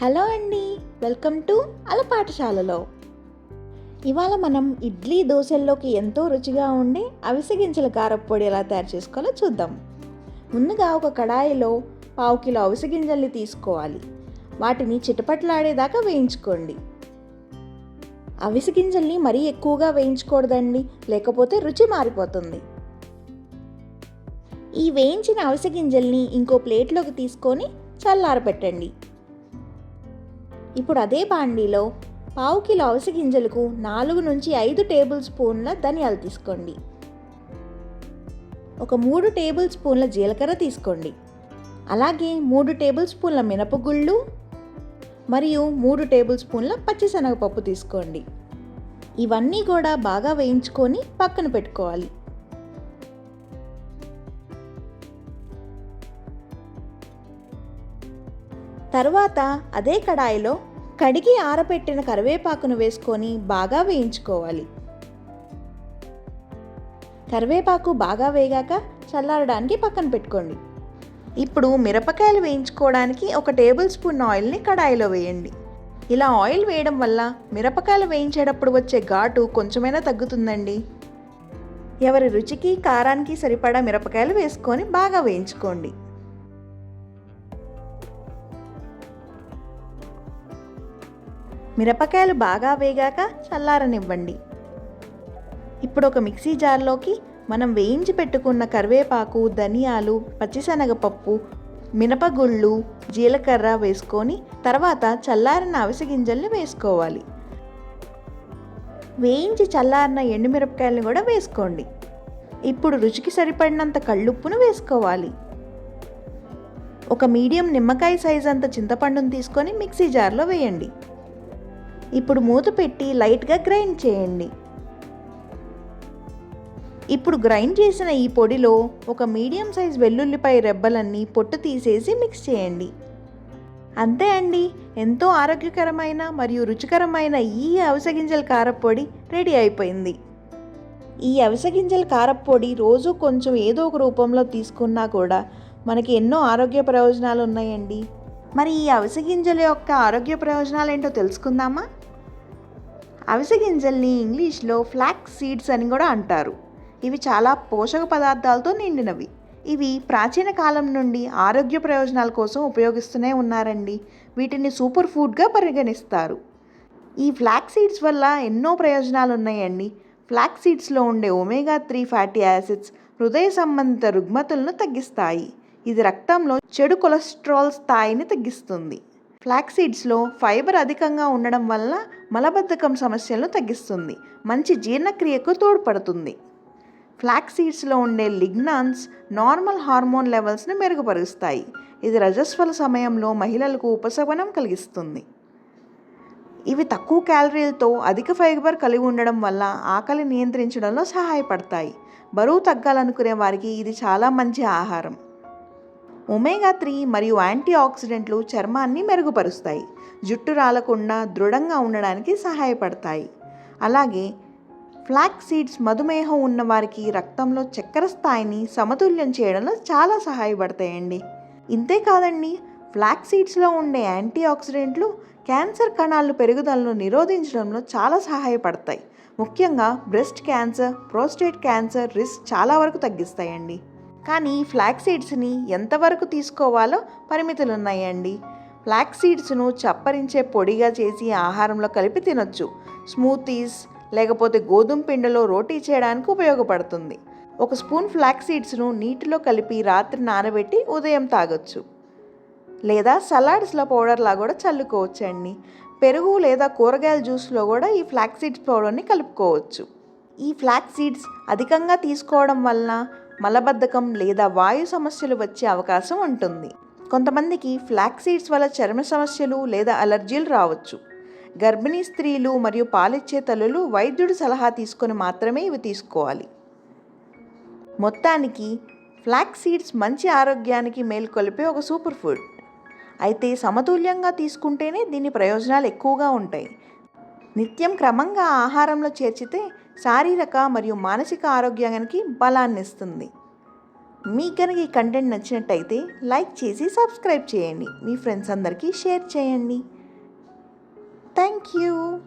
Hello అండి, welcome to అలపాఠశాలలో. ఇవాళ మనం ఇడ్లీ దోశల్లోకి ఎంతో రుచిగా ఉండే అవిసె గింజల కారప్పొడి ఎలా తయారు చేసుకోవాలో చూద్దాం. ముందుగా ఒక కడాయిలో 1/2 కిలో అవిసె గింజల్ని తీసుకోవాలి. వాటిని చిటపట్లాడేదాకా వేయించుకోండి. అవిసె గింజల్ని మరీ ఎక్కువగా వేయించకూడదండి, లేకపోతే రుచి మారిపోతుంది. ఈ వేయించిన అవిసె గింజల్ని ఇంకో ప్లేట్లోకి తీసుకొని చల్లారబెట్టండి. ఇప్పుడు అదే బాండీలో 1/2 కిలో అవిసె గింజలకు 4 నుంచి 5 టేబుల్ స్పూన్ల ధనియాలు తీసుకోండి. ఒక 3 టేబుల్ స్పూన్ల జీలకర్ర తీసుకోండి. అలాగే 3 టేబుల్ స్పూన్ల మినపగుళ్ళు మరియు 3 టేబుల్ స్పూన్ల పచ్చిశనగపప్పు తీసుకోండి. ఇవన్నీ కూడా బాగా వేయించుకొని పక్కన పెట్టుకోవాలి. తరువాత అదే కడాయిలో కడిగి ఆరబెట్టిన కరివేపాకును వేసుకొని బాగా వేయించుకోవాలి. కరివేపాకు బాగా వేగాక చల్లారడానికి పక్కన పెట్టుకోండి. ఇప్పుడు మిరపకాయలు వేయించుకోవడానికి 1 టేబుల్ స్పూన్ ఆయిల్ని కడాయిలో వేయండి. ఇలా ఆయిల్ వేయడం వల్ల మిరపకాయలు వేయించేటప్పుడు వచ్చే ఘాటు కొంచెమైనా తగ్గుతుందండి. ఎవరి రుచికి కారానికి సరిపడా మిరపకాయలు వేసుకొని బాగా వేయించుకోండి. మిరపకాయలు బాగా వేగాక చల్లారనివ్వండి. ఇప్పుడు ఒక మిక్సీ జార్లోకి మనం వేయించి పెట్టుకున్న కరివేపాకు, ధనియాలు, పచ్చిశనగపప్పు, మినపగుళ్ళు, జీలకర్ర వేసుకొని తర్వాత చల్లారిన అవిసె గింజల్ని వేసుకోవాలి. వేయించి చల్లారిన ఎండుమిరపకాయలను కూడా వేసుకోండి. ఇప్పుడు రుచికి సరిపడినంత కళ్ళుప్పును వేసుకోవాలి. ఒక మీడియం నిమ్మకాయ సైజ్ అంత చింతపండును తీసుకొని మిక్సీ జార్లో వేయండి. ఇప్పుడు మూత పెట్టి లైట్గా గ్రైండ్ చేయండి. ఇప్పుడు గ్రైండ్ చేసిన ఈ పొడిలో ఒక మీడియం సైజ్ వెల్లుల్లిపాయ రెబ్బలన్నీ పొట్టు తీసేసి మిక్స్ చేయండి. అంతే అండి, ఎంతో ఆరోగ్యకరమైన మరియు రుచికరమైన ఈ అవిసె గింజల కారప్పొడి రెడీ అయిపోయింది. ఈ అవిసె గింజల కారప్పొడి రోజు కొంచెం ఏదో ఒక రూపంలో తీసుకున్నా కూడా మనకి ఎన్నో ఆరోగ్య ప్రయోజనాలు ఉన్నాయండి. మరి ఈ అవిసె గింజల యొక్క ఆరోగ్య ప్రయోజనాలు ఏంటో తెలుసుకుందామా? అవిసె గింజల్ని ఇంగ్లీష్లో ఫ్లాక్స్ సీడ్స్ అని కూడా అంటారు. ఇవి చాలా పోషక పదార్థాలతో నిండినవి. ఇవి ప్రాచీన కాలం నుండి ఆరోగ్య ప్రయోజనాల కోసం ఉపయోగిస్తూనే ఉన్నారండి. వీటిని సూపర్ ఫుడ్గా పరిగణిస్తారు. ఈ ఫ్లాక్స్ సీడ్స్ వల్ల ఎన్నో ప్రయోజనాలు ఉన్నాయండి. ఫ్లాక్స్ సీడ్స్లో ఉండే ఒమేగా 3 ఫ్యాటీ యాసిడ్స్ హృదయ సంబంధిత రుగ్మతలను తగ్గిస్తాయి. ఇది రక్తంలో చెడు కొలెస్ట్రాల్ స్థాయిని తగ్గిస్తుంది. ఫ్లాక్స్ సీడ్స్లో ఫైబర్ అధికంగా ఉండడం వల్ల మలబద్ధకం సమస్యలను తగ్గిస్తుంది. మంచి జీర్ణక్రియకు తోడ్పడుతుంది. ఫ్లాక్స్ సీడ్స్లో ఉండే లిగ్నాన్స్ నార్మల్ హార్మోన్ లెవెల్స్ని మెరుగుపరుస్తాయి. ఇది రజస్వల సమయంలో మహిళలకు ఉపశమనం కలిగిస్తుంది. ఇవి తక్కువ క్యాలరీలతో అధిక ఫైబర్ కలిగి ఉండడం వల్ల ఆకలి నియంత్రించడంలో సహాయపడతాయి. బరువు తగ్గాలనుకునే వారికి ఇది చాలా మంచి ఆహారం. ఒమేగా 3 మరియు యాంటీ ఆక్సిడెంట్లు చర్మాన్ని మెరుగుపరుస్తాయి. జుట్టు రాలకుండా దృఢంగా ఉండడానికి సహాయపడతాయి. అలాగే ఫ్లాక్స్ సీడ్స్ మధుమేహం ఉన్న వారికి రక్తంలో చక్కెర స్థాయిని సమతుల్యం చేయడంలో చాలా సహాయపడతాయండి. ఇంతే కాదండి, ఫ్లాక్స్ సీడ్స్లో ఉండే యాంటీ ఆక్సిడెంట్లు క్యాన్సర్ కణాలు పెరుగుదలను నిరోధించడంలో చాలా సహాయపడతాయి. ముఖ్యంగా breast cancer, prostate cancer risk చాలా వరకు తగ్గిస్తాయండి. కానీ ఫ్లాక్స్ సీడ్స్ని ఎంతవరకు తీసుకోవాలో పరిమితులు ఉన్నాయండి. ఫ్లాక్స్ సీడ్స్ను చప్పరించే పొడిగా చేసి ఆహారంలో కలిపి తినొచ్చు. స్మూతీస్ లేకపోతే గోధుమ పిండిలో రోటీ చేయడానికి ఉపయోగపడుతుంది. 1 స్పూన్ ఫ్లాక్స్ సీడ్స్ను నీటిలో కలిపి రాత్రి నానబెట్టి ఉదయం తాగొచ్చు. లేదా సలాడ్స్లో పౌడర్లా కూడా చల్లుకోవచ్చండి. పెరుగు లేదా కూరగాయల జ్యూస్లో కూడా ఈ ఫ్లాక్స్ సీడ్స్ పౌడర్ని కలుపుకోవచ్చు. ఈ ఫ్లాక్స్ సీడ్స్ అధికంగా తీసుకోవడం వలన మలబద్ధకం లేదా వాయు సమస్యలు వచ్చే అవకాశం ఉంటుంది. కొంతమందికి ఫ్లాక్స్ సీడ్స్ వల్ల చర్మ సమస్యలు లేదా అలర్జీలు రావచ్చు. గర్భిణీ స్త్రీలు మరియు పాలిచ్చే తల్లులు వైద్యుడి సలహా తీసుకొని మాత్రమే ఇవి తీసుకోవాలి. మొత్తానికి ఫ్లాక్స్ సీడ్స్ మంచి ఆరోగ్యానికి మేలుకొలిపే ఒక సూపర్ ఫుడ్. అయితే సమతుల్యంగా తీసుకుంటేనే దీని ప్రయోజనాలు ఎక్కువగా ఉంటాయి. నిత్యం క్రమంగా ఆహారంలో చేర్చితే శారీరక మరియు మానసిక ఆరోగ్యానికి బలాన్ని ఇస్తుంది. మీకు కనుక ఈ కంటెంట్ నచ్చినట్టయితే లైక్ చేసి సబ్స్క్రైబ్ చేయండి. మీ ఫ్రెండ్స్ అందరికీ షేర్ చేయండి. Thank you.